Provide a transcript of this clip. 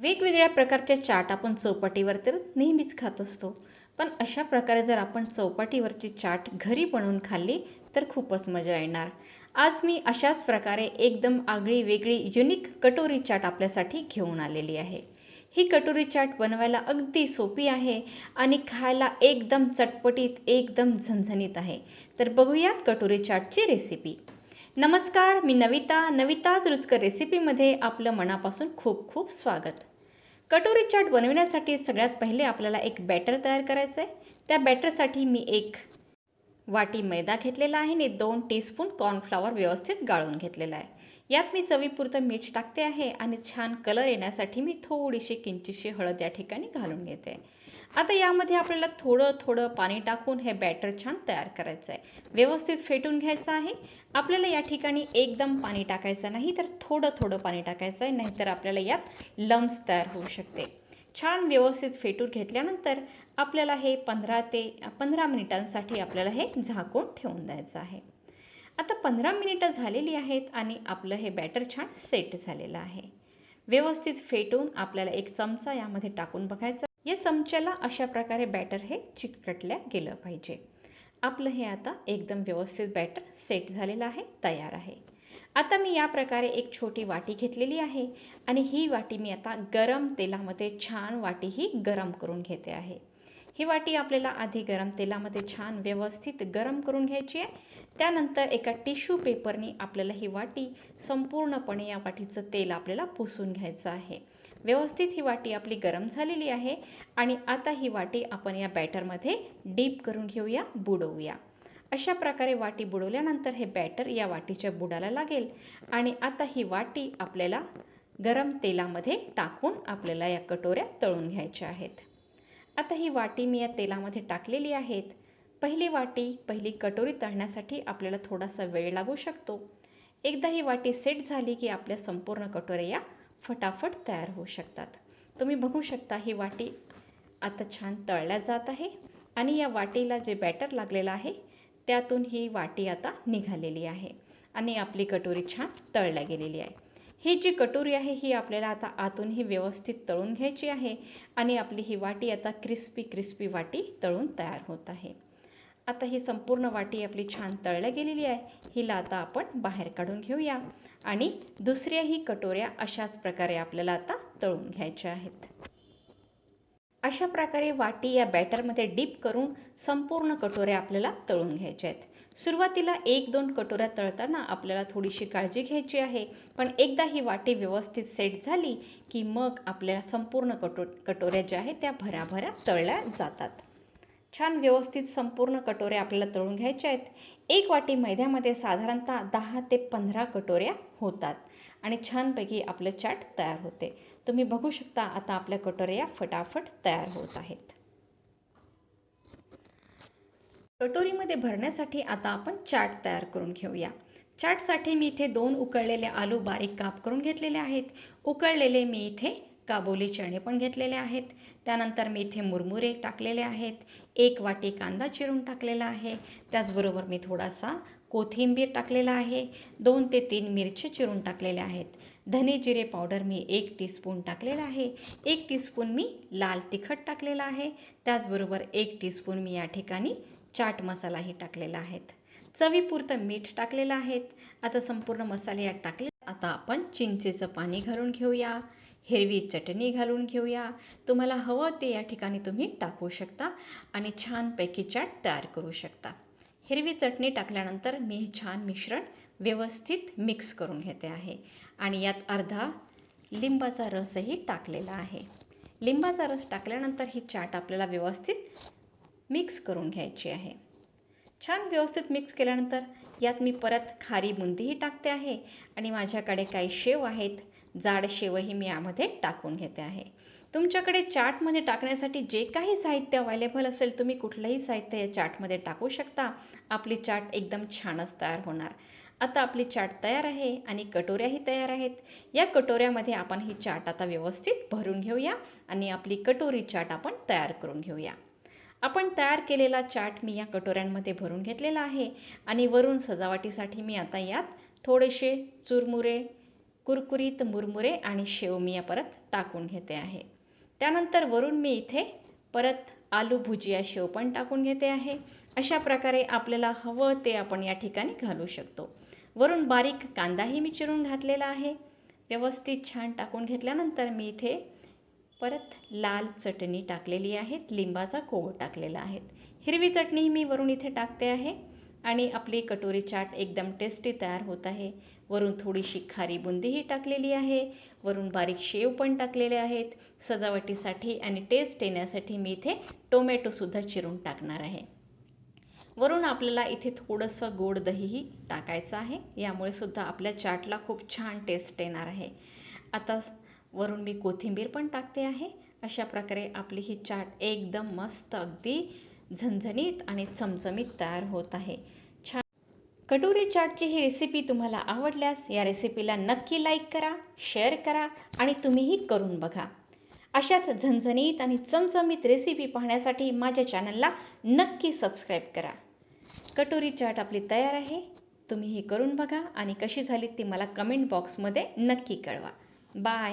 वेगवेगळ्या प्रकारचे चाट आपण चौपाटीवर तर नेहमीच खात असतो. पण अशा प्रकारे जर आपण चौपाटीवरची चाट घरी बनवून खाल्ली तर खूपच मजा येणार. आज मी अशाच प्रकारे एकदम आगळी वेगळी युनिक कटोरी चाट आपल्यासाठी घेऊन आलेली आहे. ही कटोरी चाट बनवायला अगदी सोपी आहे आणि खायला एकदम चटपटीत, एकदम झणझणीत आहे. तर बघूयात कटोरी चाटची रेसिपी. नमस्कार, मी नविताज रुचकर रेसिपीमध्ये आपलं मनापासून खूप खूप स्वागत. कटोरी चाट बनवण्यासाठी सगळ्यात पहिले आपल्याला एक बॅटर तयार करायचं आहे. त्या बॅटरसाठी मी एक वाटी मैदा घेतलेला आहे आणि 2 टीस्पून कॉर्नफ्लॉवर व्यवस्थित गाळून घेतलेला आहे. यात मी चवीपुरतं मीठ टाकते आहे आणि छान कलर येण्यासाठी मी थोडीशी किंचितशी हळद या ठिकाणी घालून घेते. आता यामध्ये आपल्याला थोडं थोडं पाणी टाकून हे बॅटर छान तयार करायचं आहे. व्यवस्थित फेटून घ्यायचं आहे. आपल्याला या ठिकाणी एकदम पाणी टाकायचं नाही, तर थोडं थोडं पाणी टाकायचं आहे, नाहीतर आपल्याला यात लम्स तयार होऊ शकते. छान व्यवस्थित फेटून घेतल्यानंतर आपल्याला हे 15 मिनिटांसाठी आपल्याला हे झाकून ठेवून द्यायचं आहे. आता 15 मिनिटं झालेली आहेत आणि आपलं हे बॅटर छान सेट झालेलं आहे. व्यवस्थित फेटून आपल्याला एक चमचा यामध्ये टाकून बघायचा. या चमच्याला अशा प्रकारे बॅटर हे चिकटल्या गेलं पाहिजे. आपलं हे आता एकदम व्यवस्थित बॅटर सेट झालेलं आहे, तयार आहे. आता मी या प्रकारे एक छोटी वाटी घेतलेली आहे आणि ही वाटी मी आता गरम तेलामध्ये छान वाटी ही गरम करून घेते आहे. ही वाटी आपल्याला आधी गरम तेलामध्ये छान व्यवस्थित गरम करून घ्यायची आहे. त्यानंतर एका टिश्यू पेपरने आपल्याला ही वाटी संपूर्णपणे या वाटीचं तेल आपल्याला पुसून घ्यायचं आहे. व्यवस्थित ही वाटी आपली गरम झालेली आहे आणि आता ही वाटी आपण या बॅटरमध्ये डीप करून घेऊया, बुडवूया. अशा प्रकारे वाटी बुडवल्यानंतर हे बॅटर या वाटीच्या बुडाला लागेल आणि आता ही वाटी आपल्याला गरम तेलामध्ये टाकून आपल्याला या कटोऱ्या तळून घ्यायच्या आहेत. आता ही वाटी मी या तेलामध्ये टाकलेली आहेत. पहिली कटोरी तळण्यासाठी आपल्याला थोडासा वेळ लागू शकतो. एकदा ही वाटी सेट झाली की आपल्या संपूर्ण कटोऱ्या या फटाफट तयार होऊ शकतात. तुम्ही बघू शकता ही वाटी आता छान तळल्या जात आहे आणि या वाटीला जे बॅटर लागलेलं आहे त्यातून ही वाटी आता निघालेली आहे आणि आपली कटोरी छान तळल्या गेलेली आहे. ही जी कटोरी आहे ही आपल्याला आता आतूनही व्यवस्थित तळून घ्यायची आहे आणि आपली ही वाटी आता क्रिस्पी वाटी तळून तयार होत आहे. आता ही संपूर्ण वाटी आपली छान तळल्या गेलेली आहे. हिला आता आपण बाहेर काढून घेऊया आणि दुसऱ्याही कटोऱ्या अशाच प्रकारे आपल्याला आता तळून घ्यायच्या आहेत. अशा प्रकारे वाटी या बॅटरमध्ये डीप करून संपूर्ण कटोऱ्या आपल्याला तळून घ्यायच्या आहेत. सुरुवातीला 1-2 कटोऱ्या तळताना आपल्याला थोडीशी काळजी घ्यायची आहे, पण एकदा ही वाटी व्यवस्थित सेट झाली की मग आपल्या संपूर्ण कटोऱ्या ज्या आहेत त्या भराभरा तळल्या जातात. छान व्यवस्थित संपूर्ण कटोऱ्या आपल्याला तळून घ्यायच्या आहेत. एक वाटी मैद्यामध्ये साधारणतः 10 ते 15 कटोऱ्या होतात आणि छानपैकी आपलं चाट तयार होते. तुम्ही बघू शकता आता आपल्या कटोऱ्या फटाफट तयार होत आहेत. कटोरीमध्ये भरण्यासाठी आता आपण चाट तयार करून घेऊया. चाटसाठी मी इथे 2 उकळलेले आलू बारीक काप करून घेतलेले आहेत. उकळलेले मी इथे काबुली चणे पण घेतलेले आहेत. त्यानंतर मी इथे मुरमुरे टाकलेले आहेत. 1 वाटी कांदा चिरून टाकलेला आहे. त्याचबरोबर मी थोडासा कोथिंबीर टाकलेला आहे. 2 ते 3 मिरच्या चिरून टाकलेल्या आहेत. धने जिरे पावडर मी 1 टीस्पून टाकलेला आहे. 1 टीस्पून मी लाल तिखट टाकलेला आहे. त्याचबरोबर 1 टीस्पून मी या ठिकाणी चाट मसालाही टाकलेला आहे. चवीपुरतं मीठ टाकलेलं आहे. आता संपूर्ण मसाले यात टाकले. आता आपण चिंचेचं पाणी घालून घेऊया. हिरवी चटणी घालून घेऊया. तुम्हाला हवं ते या ठिकाणी तुम्ही टाकू शकता आणि छानपैकी चाट तयार करू शकता. हिरवी चटणी टाकल्यानंतर मी छान मिश्रण व्यवस्थित मिक्स करून घेते आहे आणि यात अर्धा लिंबाचा रसही टाकलेला आहे. लिंबाचा रस टाकल्यानंतर ही चाट आपल्याला व्यवस्थित मिक्स करून घ्यायची आहे. छान व्यवस्थित मिक्स केल्यानंतर यात मी परत खारी बुंदीही टाकते आहे आणि माझ्याकडे काही शेव आहेत. जाड शेवही मी यामध्ये टाकून घेते आहे. तुमच्याकडे चाटमध्ये टाकण्यासाठी जे काही साहित्य अवेलेबल असेल तुम्ही कुठलंही साहित्य या चाटमध्ये टाकू शकता. आपली चाट एकदम छानच तयार होणार. आता आपली चाट तयार आहे आणि कटोऱ्याही तयार आहेत. या कटोऱ्यामध्ये आपण ही चाट आता व्यवस्थित भरून घेऊया आणि आपली कटोरी चाट आपण तयार करून घेऊया. आपण तयार केलेला चाट मी या कटोऱ्यांमध्ये भरून घेतलेला आहे आणि वरून सजावटीसाठी मी आता यात थोडेसे चुरमुरे, कुरकुरीत मुरमुरे आणि शेव मी परत टाकून घेते आहे. त्यानंतर वरून मी इथे परत आलू भुजिया शेव पण टाकून घेते आहे. अशा प्रकारे आपल्याला हवं ते आपण या ठिकाणी घालू शकतो. वरून बारीक कांदाही मी चिरून घातलेला आहे. व्यवस्थित छान टाकून घेतल्यानंतर मी इथे परत लाल चटणी टाकलेली आहे, लिंबाचा कोळ टाकलेला आहे. हिरवी चटणी मी वरून इथे टाकते आहे आणि आपली कटोरी चाट एकदम टेस्टी तयार होत आहे. वरून थोडीशी खारी बुंदीही टाकलेली आहे. वरून बारीक शेव पण टाकलेले आहेत. सजावटीसाठी आणि टेस्ट येण्यासाठी मी इथे टोमॅटोसुद्धा चिरून टाकणार आहे. वरून आपल्याला इथे थोडंसं गोड दहीही टाकायचं आहे. यामुळे सुद्धा आपल्या चाटला खूप छान टेस्ट येणार आहे. आता वरून मी कोथिंबीर पण टाकते आहे. अशा प्रकारे आपली ही चाट एकदम मस्त अगदी झणझणीत आणि चमचमीत तयार होत आहे. छान कटोरी चाटची ही रेसिपी तुम्हाला आवडल्यास या रेसिपीला नक्की लाईक करा, शेअर करा आणि तुम्हीही करून बघा. अशाच झणझणीत आणि चमचमीत रेसिपी पाहण्यासाठी माझ्या चॅनलला नक्की सबस्क्राईब करा. कटोरी चाट आपली तयार आहे. तुम्हीही करून बघा आणि कशी झाली ती मला कमेंट बॉक्समध्ये नक्की कळवा. बाय.